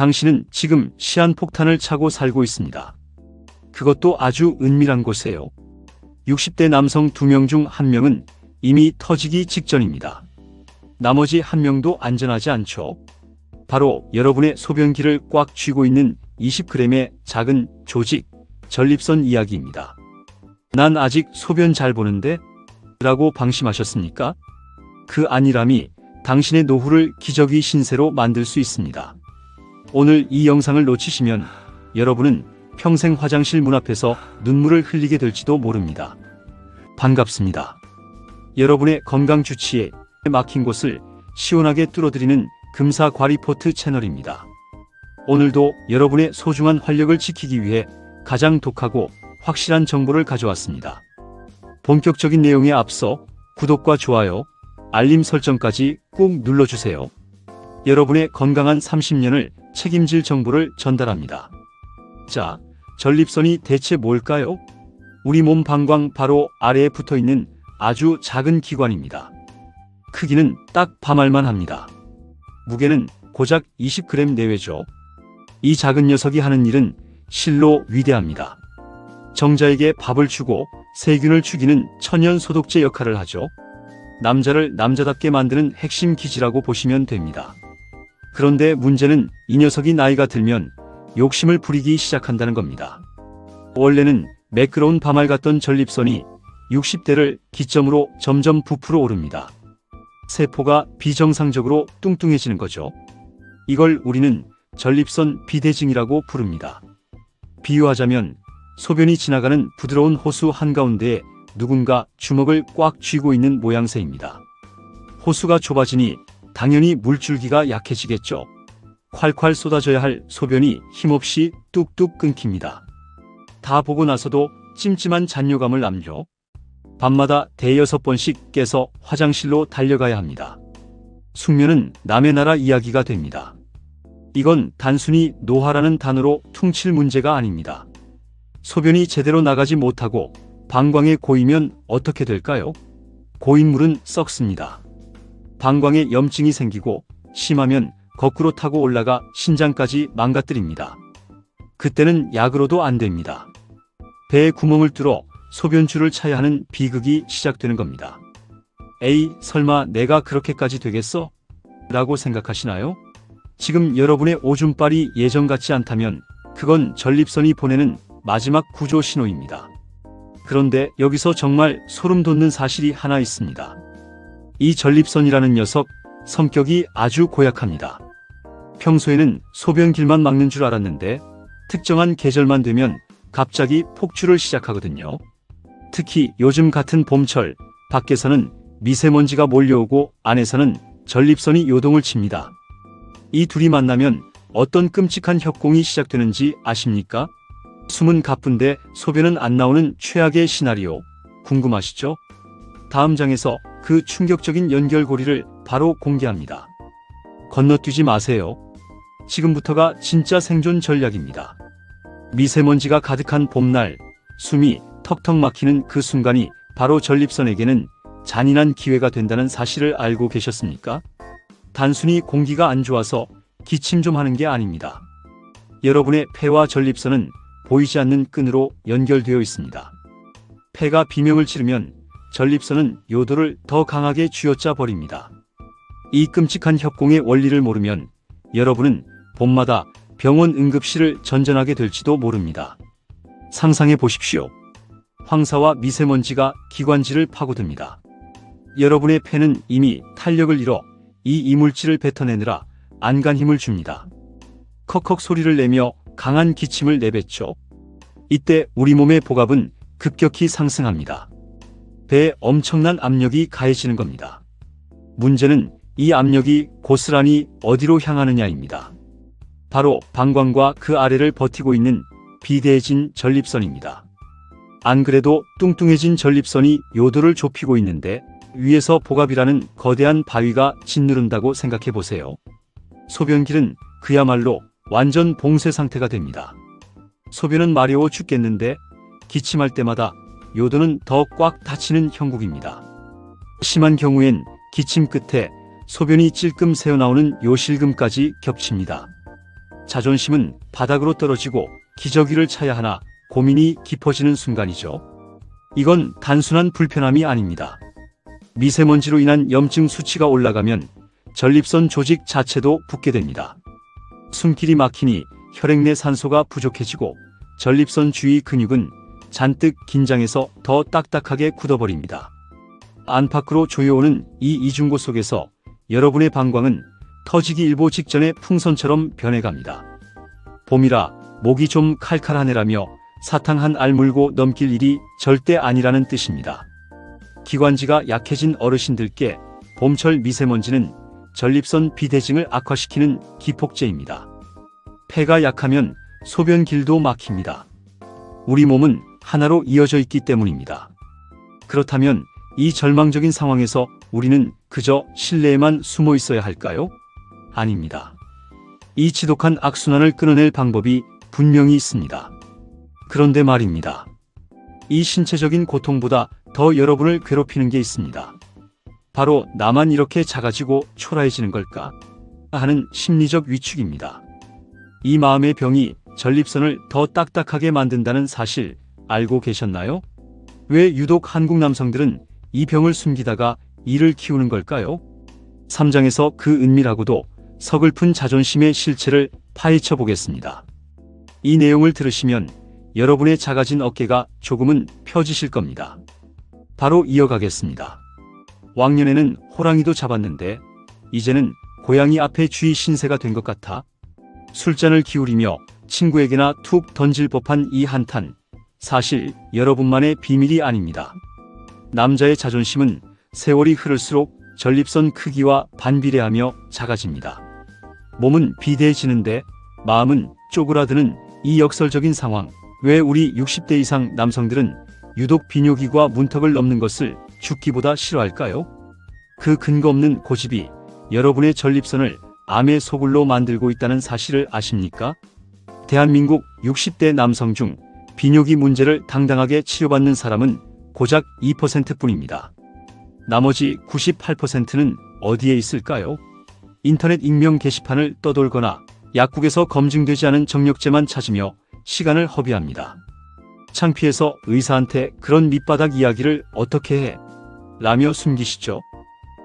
당신은 지금 시한폭탄을 차고 살고 있습니다. 그것도 아주 은밀한 곳에요. 60대 남성 2명 중 1명은 이미 터지기 직전입니다. 나머지 1명도 안전하지 않죠. 바로 여러분의 소변기를 꽉 쥐고 있는 20g의 작은 조직, 전립선 이야기입니다. 난 아직 소변 잘 보는데? 라고 방심하셨습니까? 그 안일함이 당신의 노후를 기저귀 신세로 만들 수 있습니다. 오늘 이 영상을 놓치시면 여러분은 평생 화장실 문 앞에서 눈물을 흘리게 될지도 모릅니다. 반갑습니다. 여러분의 건강 주치에 막힌 곳을 시원하게 뚫어드리는 금사과리포트 채널입니다. 오늘도 여러분의 소중한 활력을 지키기 위해 가장 독하고 확실한 정보를 가져왔습니다. 본격적인 내용에 앞서 구독과 좋아요, 알림 설정까지 꼭 눌러주세요. 여러분의 건강한 30년을 책임질 정보를 전달합니다. 자, 전립선이 대체 뭘까요? 우리 몸 방광 바로 아래에 붙어있는 아주 작은 기관입니다. 크기는 딱 밤알만 합니다. 무게는 고작 20g 내외죠. 이 작은 녀석이 하는 일은 실로 위대합니다. 정자에게 밥을 주고 세균을 죽이는 천연 소독제 역할을 하죠. 남자를 남자답게 만드는 핵심 기지라고 보시면 됩니다. 그런데 문제는 이 녀석이 나이가 들면 욕심을 부리기 시작한다는 겁니다. 원래는 매끄러운 밤알 같던 전립선이 60대를 기점으로 점점 부풀어 오릅니다. 세포가 비정상적으로 뚱뚱해지는 거죠. 이걸 우리는 전립선 비대증이라고 부릅니다. 비유하자면 소변이 지나가는 부드러운 호수 한가운데에 누군가 주먹을 꽉 쥐고 있는 모양새입니다. 호수가 좁아지니 당연히 물줄기가 약해지겠죠. 콸콸 쏟아져야 할 소변이 힘없이 뚝뚝 끊깁니다. 다 보고 나서도 찜찜한 잔뇨감을 남겨 밤마다 대여섯 번씩 깨서 화장실로 달려가야 합니다. 숙면은 남의 나라 이야기가 됩니다. 이건 단순히 노화라는 단어로 퉁칠 문제가 아닙니다. 소변이 제대로 나가지 못하고 방광에 고이면 어떻게 될까요? 고인 물은 썩습니다. 방광에 염증이 생기고 심하면 거꾸로 타고 올라가 신장까지 망가뜨립니다. 그때는 약으로도 안 됩니다. 배에 구멍을 뚫어 소변줄을 차야 하는 비극이 시작되는 겁니다. 에이, 설마 내가 그렇게까지 되겠어? 라고 생각하시나요? 지금 여러분의 오줌빨이 예전 같지 않다면 그건 전립선이 보내는 마지막 구조 신호입니다. 그런데 여기서 정말 소름 돋는 사실이 하나 있습니다. 이 전립선이라는 녀석, 성격이 아주 고약합니다. 평소에는 소변길만 막는 줄 알았는데 특정한 계절만 되면 갑자기 폭주를 시작하거든요. 특히 요즘 같은 봄철, 밖에서는 미세먼지가 몰려오고 안에서는 전립선이 요동을 칩니다. 이 둘이 만나면 어떤 끔찍한 협공이 시작되는지 아십니까? 숨은 가쁜데 소변은 안 나오는 최악의 시나리오, 궁금하시죠? 다음 장에서 그 충격적인 연결고리를 바로 공개합니다. 건너뛰지 마세요. 지금부터가 진짜 생존 전략입니다. 미세먼지가 가득한 봄날, 숨이 턱턱 막히는 그 순간이 바로 전립선에게는 잔인한 기회가 된다는 사실을 알고 계셨습니까? 단순히 공기가 안 좋아서 기침 좀 하는 게 아닙니다. 여러분의 폐와 전립선은 보이지 않는 끈으로 연결되어 있습니다. 폐가 비명을 지르면 전립선은 요도를 더 강하게 쥐어짜 버립니다. 이 끔찍한 협공의 원리를 모르면 여러분은 봄마다 병원 응급실을 전전하게 될지도 모릅니다. 상상해 보십시오. 황사와 미세먼지가 기관지를 파고듭니다. 여러분의 폐는 이미 탄력을 잃어 이 이물질을 뱉어내느라 안간 힘을 줍니다. 컥컥 소리를 내며 강한 기침을 내뱉죠. 이때 우리 몸의 복압은 급격히 상승합니다. 배에 엄청난 압력이 가해지는 겁니다. 문제는 이 압력이 고스란히 어디로 향하느냐입니다. 바로 방광과 그 아래를 버티고 있는 비대해진 전립선입니다. 안 그래도 뚱뚱해진 전립선이 요도를 좁히고 있는데 위에서 복압이라는 거대한 바위가 짓누른다고 생각해 보세요. 소변길은 그야말로 완전 봉쇄 상태가 됩니다. 소변은 마려워 죽겠는데 기침할 때마다 요도는 더 꽉 닫히는 형국입니다. 심한 경우엔 기침 끝에 소변이 찔끔 새어나오는 요실금까지 겹칩니다. 자존심은 바닥으로 떨어지고 기저귀를 차야 하나 고민이 깊어지는 순간이죠. 이건 단순한 불편함이 아닙니다. 미세먼지로 인한 염증 수치가 올라가면 전립선 조직 자체도 붓게 됩니다. 숨길이 막히니 혈액 내 산소가 부족해지고 전립선 주위 근육은 잔뜩 긴장해서 더 딱딱하게 굳어버립니다. 안팎으로 조여오는 이 이중고 속에서 여러분의 방광은 터지기 일보 직전의 풍선처럼 변해갑니다. 봄이라 목이 좀 칼칼하네라며 사탕 한 알 물고 넘길 일이 절대 아니라는 뜻입니다. 기관지가 약해진 어르신들께 봄철 미세먼지는 전립선 비대증을 악화시키는 기폭제입니다. 폐가 약하면 소변길도 막힙니다. 우리 몸은 하나로 이어져 있기 때문입니다. 그렇다면 이 절망적인 상황에서 우리는 그저 실내에만 숨어 있어야 할까요? 아닙니다. 이 지독한 악순환을 끊어낼 방법이 분명히 있습니다. 그런데 말입니다. 이 신체적인 고통보다 더 여러분을 괴롭히는 게 있습니다. 바로 나만 이렇게 작아지고 초라해지는 걸까? 하는 심리적 위축입니다. 이 마음의 병이 전립선을 더 딱딱하게 만든다는 사실 알고 계셨나요? 왜 유독 한국 남성들은 이 병을 숨기다가 이를 키우는 걸까요? 3장에서 그 은밀하고도 서글픈 자존심의 실체를 파헤쳐 보겠습니다. 이 내용을 들으시면 여러분의 작아진 어깨가 조금은 펴지실 겁니다. 바로 이어가겠습니다. 왕년에는 호랑이도 잡았는데 이제는 고양이 앞에 쥐 신세가 된 것 같아. 술잔을 기울이며 친구에게나 툭 던질 법한 이 한탄, 사실 여러분만의 비밀이 아닙니다. 남자의 자존심은 세월이 흐를수록 전립선 크기와 반비례하며 작아집니다. 몸은 비대해지는데 마음은 쪼그라드는 이 역설적인 상황, 왜 우리 60대 이상 남성들은 유독 비뇨기과 문턱을 넘는 것을 죽기보다 싫어할까요? 그 근거 없는 고집이 여러분의 전립선을 암의 소굴로 만들고 있다는 사실을 아십니까? 대한민국 60대 남성 중 비뇨기 문제를 당당하게 치료받는 사람은 고작 2%뿐입니다. 나머지 98%는 어디에 있을까요? 인터넷 익명 게시판을 떠돌거나 약국에서 검증되지 않은 정력제만 찾으며 시간을 허비합니다. 창피해서 의사한테 그런 밑바닥 이야기를 어떻게 해? 라며 숨기시죠.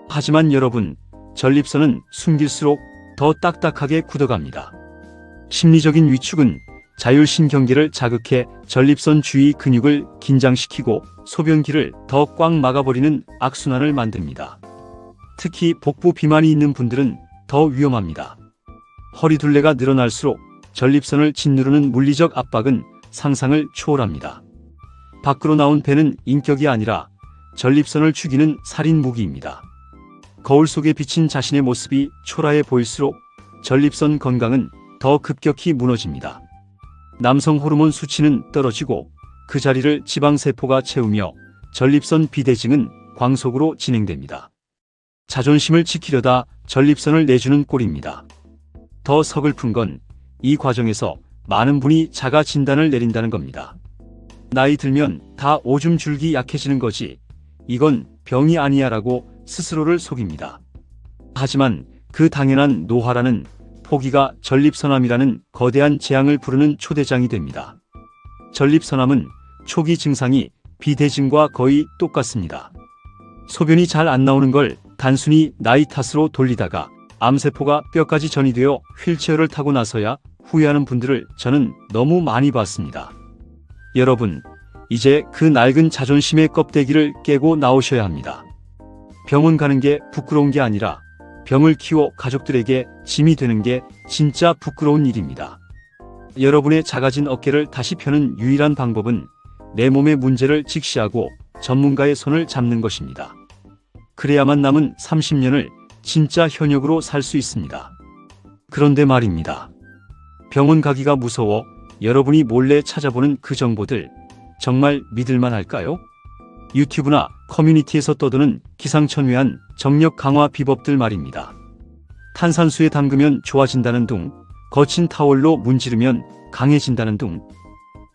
하지만 여러분, 전립선은 숨길수록 더 딱딱하게 굳어갑니다. 심리적인 위축은 자율신경계를 자극해 전립선 주위 근육을 긴장시키고 소변기를 더 꽉 막아버리는 악순환을 만듭니다. 특히 복부 비만이 있는 분들은 더 위험합니다. 허리둘레가 늘어날수록 전립선을 짓누르는 물리적 압박은 상상을 초월합니다. 밖으로 나온 배는 인격이 아니라 전립선을 죽이는 살인 무기입니다. 거울 속에 비친 자신의 모습이 초라해 보일수록 전립선 건강은 더 급격히 무너집니다. 남성 호르몬 수치는 떨어지고 그 자리를 지방세포가 채우며 전립선 비대증은 광속으로 진행됩니다. 자존심을 지키려다 전립선을 내주는 꼴입니다. 더 서글픈 건 이 과정에서 많은 분이 자가 진단을 내린다는 겁니다. 나이 들면 다 오줌 줄기 약해지는 거지. 이건 병이 아니야 라고 스스로를 속입니다. 하지만 그 당연한 노화라는 포기가 전립선암이라는 거대한 재앙을 부르는 초대장이 됩니다. 전립선암은 초기 증상이 비대증과 거의 똑같습니다. 소변이 잘 안 나오는 걸 단순히 나이 탓으로 돌리다가 암세포가 뼈까지 전이되어 휠체어를 타고 나서야 후회하는 분들을 저는 너무 많이 봤습니다. 여러분, 이제 그 낡은 자존심의 껍데기를 깨고 나오셔야 합니다. 병원 가는 게 부끄러운 게 아니라 병을 키워 가족들에게 짐이 되는 게 진짜 부끄러운 일입니다. 여러분의 작아진 어깨를 다시 펴는 유일한 방법은 내 몸의 문제를 직시하고 전문가의 손을 잡는 것입니다. 그래야만 남은 30년을 진짜 현역으로 살 수 있습니다. 그런데 말입니다. 병원 가기가 무서워 여러분이 몰래 찾아보는 그 정보들 정말 믿을만 할까요? 유튜브나 커뮤니티에서 떠도는 기상천외한 정력 강화 비법들 말입니다. 탄산수에 담그면 좋아진다는 둥, 거친 타월로 문지르면 강해진다는 둥.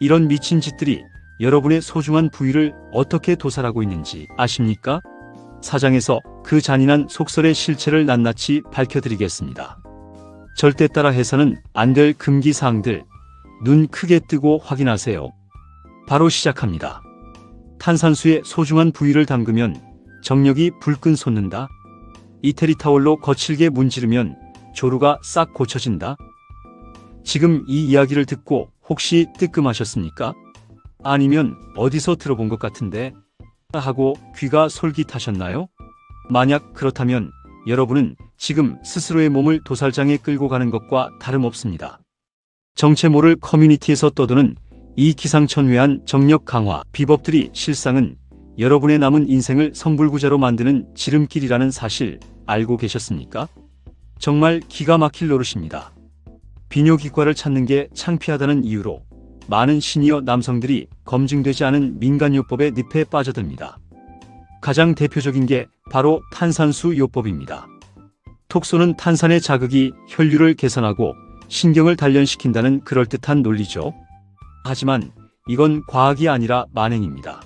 이런 미친 짓들이 여러분의 소중한 부위를 어떻게 도살하고 있는지 아십니까? 사장에서 그 잔인한 속설의 실체를 낱낱이 밝혀드리겠습니다. 절대 따라 해서는 안 될 금기사항들 눈 크게 뜨고 확인하세요. 바로 시작합니다. 탄산수에 소중한 부위를 담그면 정력이 불끈 솟는다. 이태리 타월로 거칠게 문지르면 조루가 싹 고쳐진다. 지금 이 이야기를 듣고 혹시 뜨끔하셨습니까? 아니면 어디서 들어본 것 같은데 하고 귀가 솔깃하셨나요? 만약 그렇다면 여러분은 지금 스스로의 몸을 도살장에 끌고 가는 것과 다름없습니다. 정체 모를 커뮤니티에서 떠도는 이 기상천외한 정력 강화 비법들이 실상은 여러분의 남은 인생을 성불구자로 만드는 지름길이라는 사실 알고 계셨습니까? 정말 기가 막힐 노릇입니다. 비뇨기과를 찾는 게 창피하다는 이유로 많은 시니어 남성들이 검증되지 않은 민간요법의 늪에 빠져듭니다. 가장 대표적인 게 바로 탄산수 요법입니다. 톡 쏘는 탄산의 자극이 혈류를 개선하고 신경을 단련시킨다는 그럴듯한 논리죠. 하지만 이건 과학이 아니라 만행입니다.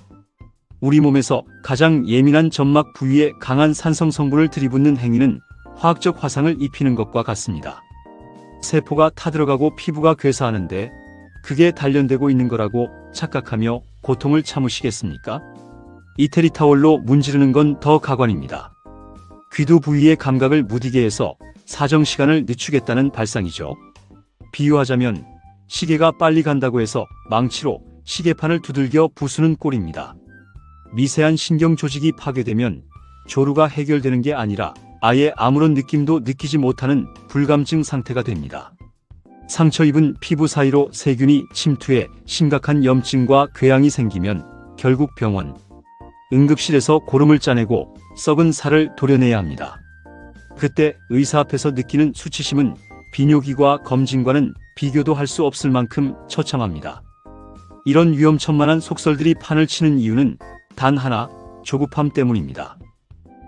우리 몸에서 가장 예민한 점막 부위에 강한 산성 성분을 들이붓는 행위는 화학적 화상을 입히는 것과 같습니다. 세포가 타들어가고 피부가 괴사하는데 그게 단련되고 있는 거라고 착각하며 고통을 참으시겠습니까? 이태리 타월로 문지르는 건 더 가관입니다. 귀두 부위의 감각을 무디게 해서 사정시간을 늦추겠다는 발상이죠. 비유하자면 시계가 빨리 간다고 해서 망치로 시계판을 두들겨 부수는 꼴입니다. 미세한 신경 조직이 파괴되면 조루가 해결되는 게 아니라 아예 아무런 느낌도 느끼지 못하는 불감증 상태가 됩니다. 상처 입은 피부 사이로 세균이 침투해 심각한 염증과 궤양이 생기면 결국 병원, 응급실에서 고름을 짜내고 썩은 살을 도려내야 합니다. 그때 의사 앞에서 느끼는 수치심은 비뇨기과 검진과는 비교도 할 수 없을 만큼 처참합니다. 이런 위험천만한 속설들이 판을 치는 이유는 단 하나, 조급함 때문입니다.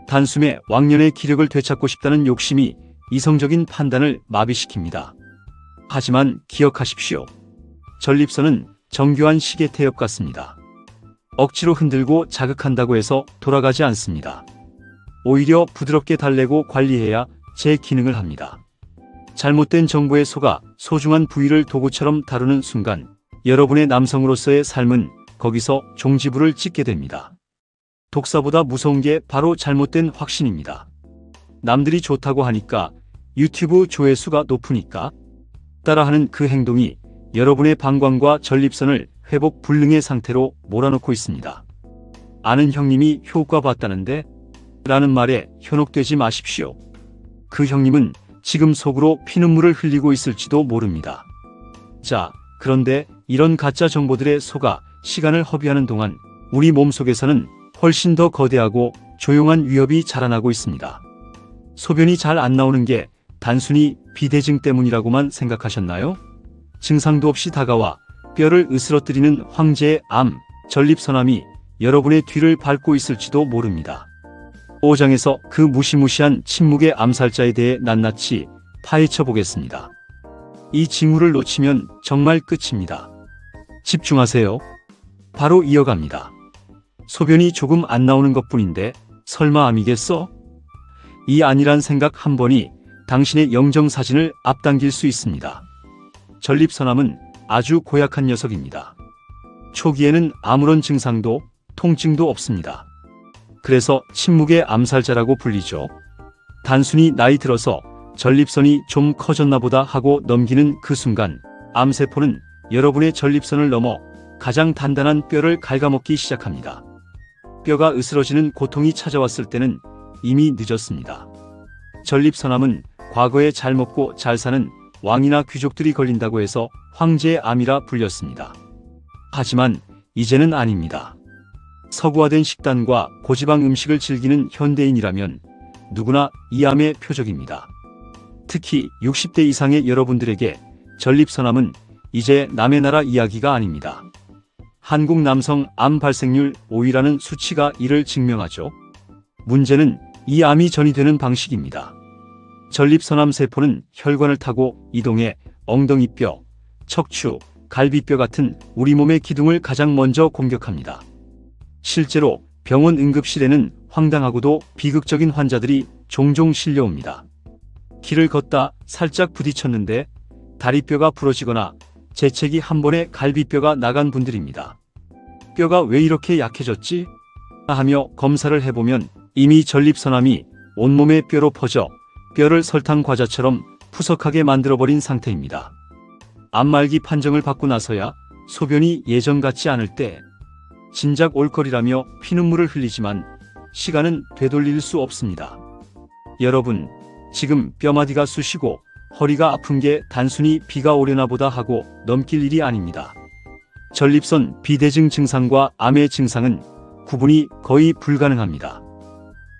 단숨에 왕년의 기력을 되찾고 싶다는 욕심이 이성적인 판단을 마비시킵니다. 하지만 기억하십시오. 전립선은 정교한 시계 태엽 같습니다. 억지로 흔들고 자극한다고 해서 돌아가지 않습니다. 오히려 부드럽게 달래고 관리해야 제 기능을 합니다. 잘못된 정보에 속아 소중한 부위를 도구처럼 다루는 순간 여러분의 남성으로서의 삶은 거기서 종지부를 찍게 됩니다. 독사보다 무서운 게 바로 잘못된 확신입니다. 남들이 좋다고 하니까, 유튜브 조회수가 높으니까 따라하는 그 행동이 여러분의 방광과 전립선을 회복 불능의 상태로 몰아넣고 있습니다. 아는 형님이 효과 봤다는데? 라는 말에 현혹되지 마십시오. 그 형님은 지금 속으로 피눈물을 흘리고 있을지도 모릅니다. 자, 그런데 이런 가짜 정보들에 속아 시간을 허비하는 동안 우리 몸속에서는 훨씬 더 거대하고 조용한 위협이 자라나고 있습니다. 소변이 잘 안 나오는 게 단순히 비대증 때문이라고만 생각하셨나요? 증상도 없이 다가와 뼈를 으스러뜨리는 황제의 암, 전립선암이 여러분의 뒤를 밟고 있을지도 모릅니다. 5장에서 그 무시무시한 침묵의 암살자에 대해 낱낱이 파헤쳐 보겠습니다. 이 징후를 놓치면 정말 끝입니다. 집중하세요. 바로 이어갑니다. 소변이 조금 안 나오는 것뿐인데 설마 암이겠어? 이 아니란 생각 한 번이 당신의 영정사진을 앞당길 수 있습니다. 전립선암은 아주 고약한 녀석입니다. 초기에는 아무런 증상도 통증도 없습니다. 그래서 침묵의 암살자라고 불리죠. 단순히 나이 들어서 전립선이 좀 커졌나 보다 하고 넘기는 그 순간 암세포는 여러분의 전립선을 넘어 가장 단단한 뼈를 갉아먹기 시작합니다. 뼈가 으스러지는 고통이 찾아왔을 때는 이미 늦었습니다. 전립선암은 과거에 잘 먹고 잘 사는 왕이나 귀족들이 걸린다고 해서 황제의 암이라 불렸습니다. 하지만 이제는 아닙니다. 서구화된 식단과 고지방 음식을 즐기는 현대인이라면 누구나 이 암의 표적입니다. 특히 60대 이상의 여러분들에게 전립선암은 이제 남의 나라 이야기가 아닙니다. 한국 남성 암 발생률 5위라는 수치가 이를 증명하죠. 문제는 이 암이 전이되는 방식입니다. 전립선암 세포는 혈관을 타고 이동해 엉덩이뼈, 척추, 갈비뼈 같은 우리 몸의 기둥을 가장 먼저 공격합니다. 실제로 병원 응급실에는 황당하고도 비극적인 환자들이 종종 실려옵니다. 길을 걷다 살짝 부딪혔는데 다리뼈가 부러지거나 재채기 한 번에 갈비뼈가 나간 분들입니다. 뼈가 왜 이렇게 약해졌지? 하며 검사를 해보면 이미 전립선암이 온몸에 뼈로 퍼져 뼈를 설탕 과자처럼 푸석하게 만들어버린 상태입니다. 암말기 판정을 받고 나서야 소변이 예전 같지 않을 때 진작 올 거리라며 피눈물을 흘리지만 시간은 되돌릴 수 없습니다. 여러분, 지금 뼈마디가 쑤시고 허리가 아픈 게 단순히 비가 오려나 보다 하고 넘길 일이 아닙니다. 전립선 비대증 증상과 암의 증상은 구분이 거의 불가능합니다.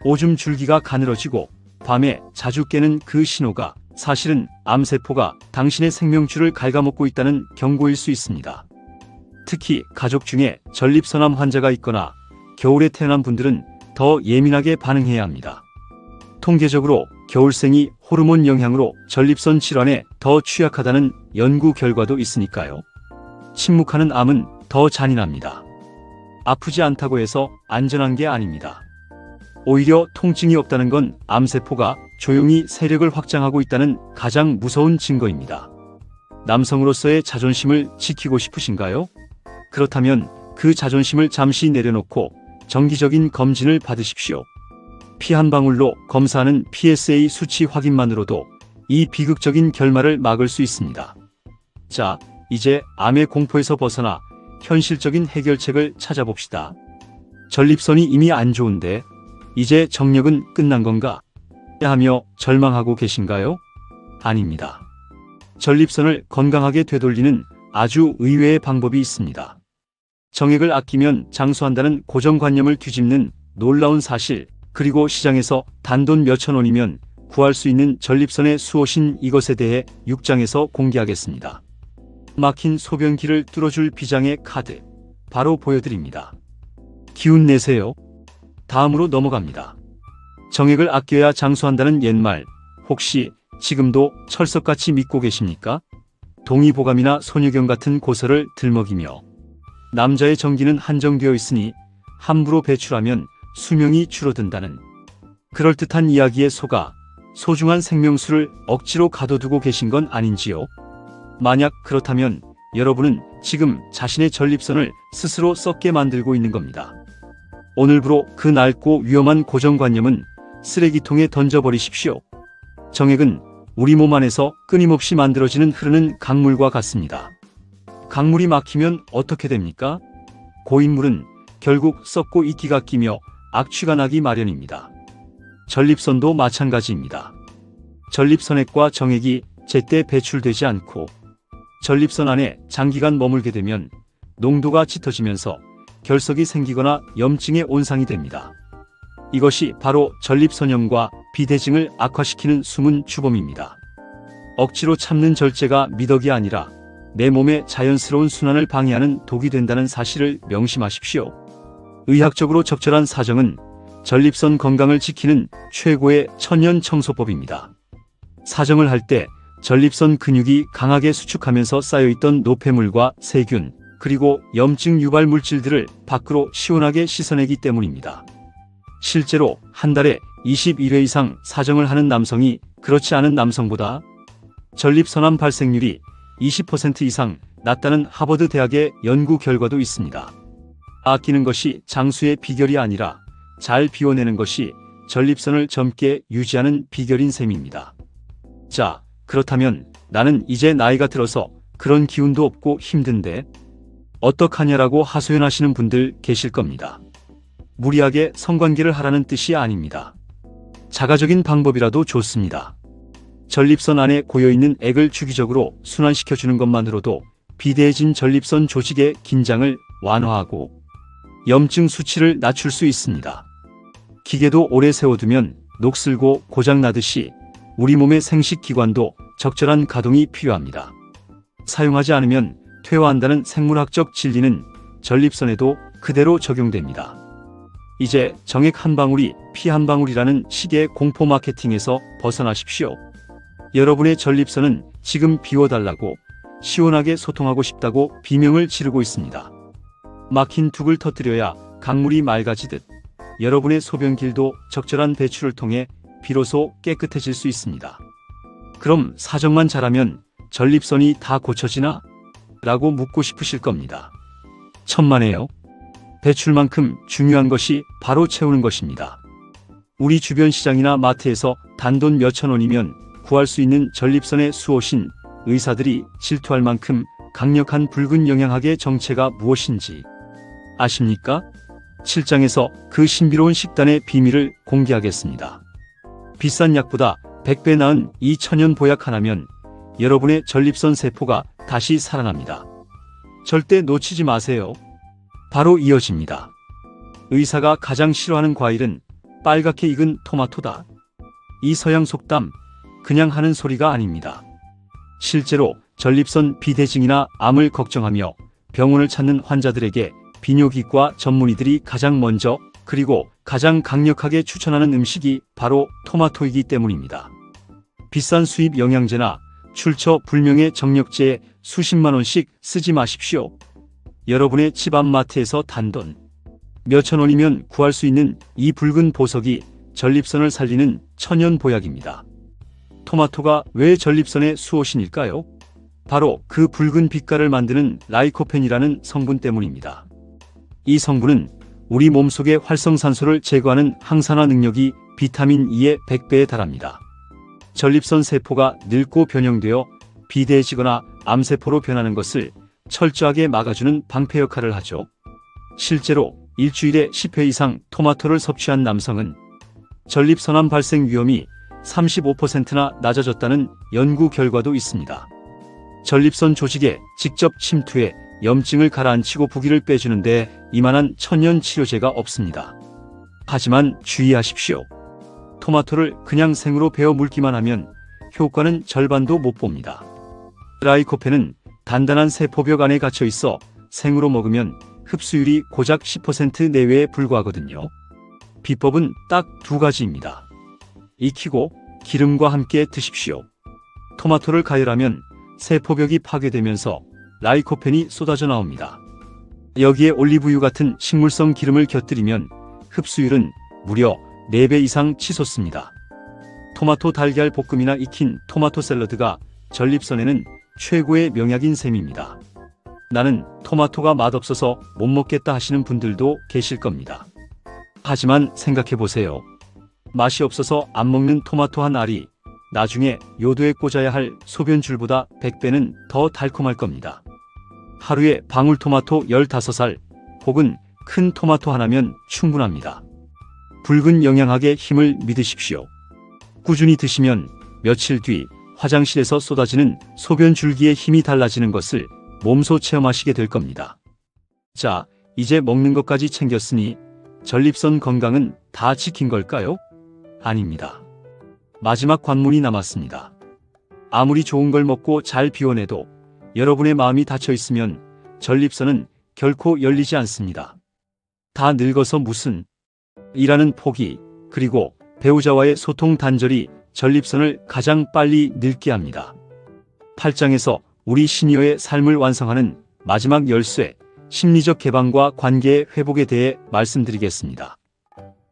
오줌 줄기가 가늘어지고 밤에 자주 깨는 그 신호가 사실은 암세포가 당신의 생명줄을 갉아먹고 있다는 경고일 수 있습니다. 특히 가족 중에 전립선암 환자가 있거나 겨울에 태어난 분들은 더 예민하게 반응해야 합니다. 통계적으로 겨울생이 호르몬 영향으로 전립선 질환에 더 취약하다는 연구 결과도 있으니까요. 침묵하는 암은 더 잔인합니다. 아프지 않다고 해서 안전한 게 아닙니다. 오히려 통증이 없다는 건 암세포가 조용히 세력을 확장하고 있다는 가장 무서운 증거입니다. 남성으로서의 자존심을 지키고 싶으신가요? 그렇다면 그 자존심을 잠시 내려놓고 정기적인 검진을 받으십시오. 피 한 방울로 검사하는 PSA 수치 확인만으로도 이 비극적인 결말을 막을 수 있습니다. 자, 이제 암의 공포에서 벗어나 현실적인 해결책을 찾아봅시다. 전립선이 이미 안 좋은데 이제 정력은 끝난 건가? 하며 절망하고 계신가요? 아닙니다. 전립선을 건강하게 되돌리는 아주 의외의 방법이 있습니다. 정액을 아끼면 장수한다는 고정관념을 뒤집는 놀라운 사실, 그리고 시장에서 단돈 몇천 원이면 구할 수 있는 전립선의 수호신 이것에 대해 6장에서 공개하겠습니다. 막힌 소변기를 뚫어줄 비장의 카드, 바로 보여드립니다. 기운 내세요. 다음으로 넘어갑니다. 정액을 아껴야 장수한다는 옛말, 혹시 지금도 철석같이 믿고 계십니까? 동의보감이나 손유경 같은 고서를 들먹이며 남자의 정기는 한정되어 있으니 함부로 배출하면 수명이 줄어든다는 그럴듯한 이야기에 속아 소중한 생명수를 억지로 가둬두고 계신 건 아닌지요? 만약 그렇다면 여러분은 지금 자신의 전립선을 스스로 썩게 만들고 있는 겁니다. 오늘부로 그 낡고 위험한 고정관념은 쓰레기통에 던져버리십시오. 정액은 우리 몸 안에서 끊임없이 만들어지는 흐르는 강물과 같습니다. 강물이 막히면 어떻게 됩니까? 고인물은 결국 썩고 이끼가 끼며 악취가 나기 마련입니다. 전립선도 마찬가지입니다. 전립선액과 정액이 제때 배출되지 않고 전립선 안에 장기간 머물게 되면 농도가 짙어지면서 결석이 생기거나 염증의 온상이 됩니다. 이것이 바로 전립선염과 비대증을 악화시키는 숨은 주범입니다. 억지로 참는 절제가 미덕이 아니라 내 몸의 자연스러운 순환을 방해하는 독이 된다는 사실을 명심하십시오. 의학적으로 적절한 사정은 전립선 건강을 지키는 최고의 천연 청소법입니다. 사정을 할 때 전립선 근육이 강하게 수축하면서 쌓여있던 노폐물과 세균, 그리고 염증 유발 물질들을 밖으로 시원하게 씻어내기 때문입니다. 실제로 한 달에 21회 이상 사정을 하는 남성이 그렇지 않은 남성보다 전립선암 발생률이 20% 이상 낮다는 하버드 대학의 연구 결과도 있습니다. 아끼는 것이 장수의 비결이 아니라 잘 비워내는 것이 전립선을 젊게 유지하는 비결인 셈입니다. 자, 그렇다면 나는 이제 나이가 들어서 그런 기운도 없고 힘든데 어떡하냐라고 하소연하시는 분들 계실 겁니다. 무리하게 성관계를 하라는 뜻이 아닙니다. 자가적인 방법이라도 좋습니다. 전립선 안에 고여있는 액을 주기적으로 순환시켜주는 것만으로도 비대해진 전립선 조직의 긴장을 완화하고 염증 수치를 낮출 수 있습니다. 기계도 오래 세워두면 녹슬고 고장나듯이 우리 몸의 생식기관도 적절한 가동이 필요합니다. 사용하지 않으면 퇴화한다는 생물학적 진리는 전립선에도 그대로 적용됩니다. 이제 정액 한 방울이 피 한 방울이라는 식의 공포 마케팅에서 벗어나십시오. 여러분의 전립선은 지금 비워달라고 시원하게 소통하고 싶다고 비명을 지르고 있습니다. 막힌 둑을 터뜨려야 강물이 맑아지듯 여러분의 소변길도 적절한 배출을 통해 비로소 깨끗해질 수 있습니다. 그럼 사정만 잘하면 전립선이 다 고쳐지나? 라고 묻고 싶으실 겁니다. 천만에요. 배출만큼 중요한 것이 바로 채우는 것입니다. 우리 주변 시장이나 마트에서 단돈 몇천 원이면 구할 수 있는 전립선의 수호신 의사들이 질투할 만큼 강력한 붉은 영양학의 정체가 무엇인지 아십니까? 7장에서 그 신비로운 식단의 비밀을 공개하겠습니다. 비싼 약보다 100배 나은 이 천연 보약 하나면 여러분의 전립선 세포가 다시 살아납니다. 절대 놓치지 마세요. 바로 이어집니다. 의사가 가장 싫어하는 과일은 빨갛게 익은 토마토다. 이 서양 속담, 그냥 하는 소리가 아닙니다. 실제로 전립선 비대증이나 암을 걱정하며 병원을 찾는 환자들에게 비뇨기과 전문의들이 가장 먼저 그리고 가장 강력하게 추천하는 음식이 바로 토마토이기 때문입니다. 비싼 수입 영양제나 출처 불명의 정력제에 수십만 원씩 쓰지 마십시오. 여러분의 집 앞 마트에서 단돈 몇천 원이면 구할 수 있는 이 붉은 보석이 전립선을 살리는 천연 보약입니다. 토마토가 왜 전립선의 수호신일까요? 바로 그 붉은 빛깔을 만드는 라이코펜이라는 성분 때문입니다. 이 성분은 우리 몸속의 활성산소를 제거하는 항산화 능력이 비타민 E의 100배에 달합니다. 전립선 세포가 늙고 변형되어 비대해지거나 암세포로 변하는 것을 철저하게 막아주는 방패 역할을 하죠. 실제로 일주일에 10회 이상 토마토를 섭취한 남성은 전립선암 발생 위험이 35%나 낮아졌다는 연구 결과도 있습니다. 전립선 조직에 직접 침투해 염증을 가라앉히고 부기를 빼주는데 이만한 천연 치료제가 없습니다. 하지만 주의하십시오. 토마토를 그냥 생으로 베어 물기만 하면 효과는 절반도 못 봅니다. 라이코펜은 단단한 세포벽 안에 갇혀 있어 생으로 먹으면 흡수율이 고작 10% 내외에 불과하거든요. 비법은 딱 두 가지입니다. 익히고 기름과 함께 드십시오. 토마토를 가열하면 세포벽이 파괴되면서 라이코펜이 쏟아져 나옵니다. 여기에 올리브유 같은 식물성 기름을 곁들이면 흡수율은 무려 4배 이상 치솟습니다. 토마토 달걀 볶음이나 익힌 토마토 샐러드가 전립선에는 최고의 명약인 셈입니다. 나는 토마토가 맛없어서 못 먹겠다 하시는 분들도 계실 겁니다. 하지만 생각해보세요. 맛이 없어서 안 먹는 토마토 한 알이 나중에 요도에 꽂아야 할 소변줄보다 100배는 더 달콤할 겁니다. 하루에 방울토마토 15알 혹은 큰 토마토 하나면 충분합니다. 붉은 영양학의 힘을 믿으십시오. 꾸준히 드시면 며칠 뒤 화장실에서 쏟아지는 소변줄기의 힘이 달라지는 것을 몸소 체험하시게 될 겁니다. 자, 이제 먹는 것까지 챙겼으니 전립선 건강은 다 지킨 걸까요? 아닙니다. 마지막 관문이 남았습니다. 아무리 좋은 걸 먹고 잘 비워내도 여러분의 마음이 닫혀 있으면 전립선은 결코 열리지 않습니다. 다 늙어서 무슨 이라는 포기, 그리고 배우자와의 소통 단절이 전립선을 가장 빨리 늙게 합니다. 8장에서 우리 시니어의 삶을 완성하는 마지막 열쇠, 심리적 개방과 관계의 회복에 대해 말씀드리겠습니다.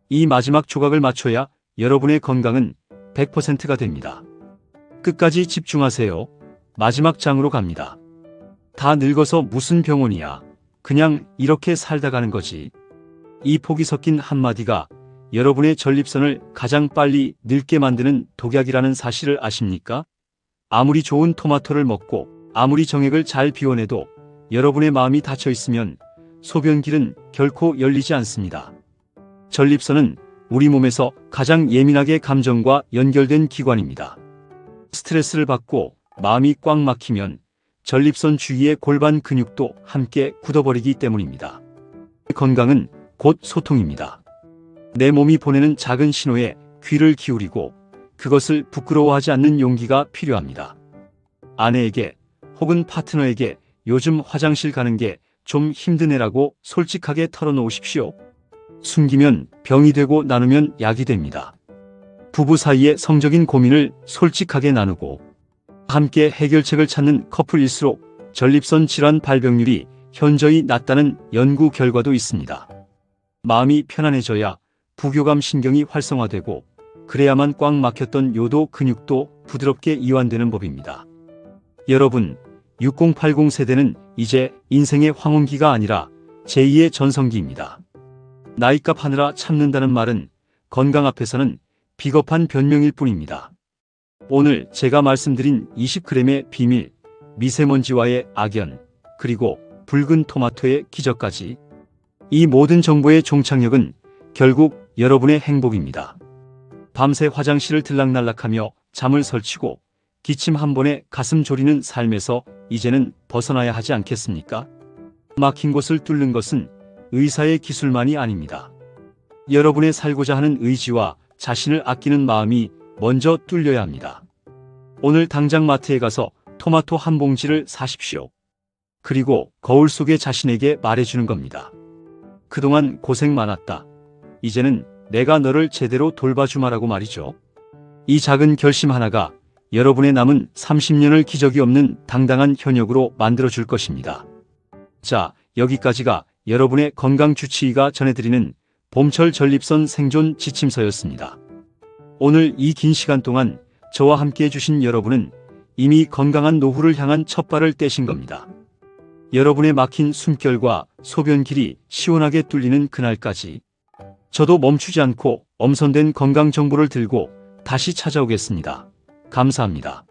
이 마지막 조각을 맞춰야 여러분의 건강은 100%가 됩니다. 끝까지 집중하세요. 마지막 장으로 갑니다. 다 늙어서 무슨 병원이야. 그냥 이렇게 살다 가는 거지. 이 폭이 섞인 한마디가 여러분의 전립선을 가장 빨리 늙게 만드는 독약이라는 사실을 아십니까? 아무리 좋은 토마토를 먹고 아무리 정액을 잘 비워내도 여러분의 마음이 닫혀 있으면 소변길은 결코 열리지 않습니다. 전립선은 우리 몸에서 가장 예민하게 감정과 연결된 기관입니다. 스트레스를 받고 마음이 꽉 막히면 전립선 주위의 골반 근육도 함께 굳어버리기 때문입니다. 건강은 곧 소통입니다. 내 몸이 보내는 작은 신호에 귀를 기울이고 그것을 부끄러워하지 않는 용기가 필요합니다. 아내에게 혹은 파트너에게 요즘 화장실 가는 게 좀 힘드네라고 솔직하게 털어놓으십시오. 숨기면 병이 되고 나누면 약이 됩니다. 부부 사이의 성적인 고민을 솔직하게 나누고 함께 해결책을 찾는 커플일수록 전립선 질환 발병률이 현저히 낮다는 연구 결과도 있습니다. 마음이 편안해져야 부교감 신경이 활성화되고 그래야만 꽉 막혔던 요도 근육도 부드럽게 이완되는 법입니다. 여러분, 6080 세대는 이제 인생의 황혼기가 아니라 제2의 전성기입니다. 나이값 하느라 참는다는 말은 건강 앞에서는 비겁한 변명일 뿐입니다. 오늘 제가 말씀드린 20g의 비밀, 미세먼지와의 악연, 그리고 붉은 토마토의 기적까지, 이 모든 정보의 종착역은 결국 여러분의 행복입니다. 밤새 화장실을 들락날락하며 잠을 설치고 기침 한 번에 가슴 졸이는 삶에서 이제는 벗어나야 하지 않겠습니까? 막힌 곳을 뚫는 것은 의사의 기술만이 아닙니다. 여러분의 살고자 하는 의지와 자신을 아끼는 마음이 먼저 뚫려야 합니다. 오늘 당장 마트에 가서 토마토 한 봉지를 사십시오. 그리고 거울 속에 자신에게 말해주는 겁니다. 그동안 고생 많았다. 이제는 내가 너를 제대로 돌봐주마라고 말이죠. 이 작은 결심 하나가 여러분의 남은 30년을 기적이 없는 당당한 현역으로 만들어줄 것입니다. 자, 여기까지가 여러분의 건강주치의가 전해드리는 봄철 전립선 생존 지침서였습니다. 오늘 이 긴 시간 동안 저와 함께 해주신 여러분은 이미 건강한 노후를 향한 첫 발을 떼신 겁니다. 여러분의 막힌 숨결과 소변길이 시원하게 뚫리는 그날까지 저도 멈추지 않고 엄선된 건강 정보를 들고 다시 찾아오겠습니다. 감사합니다.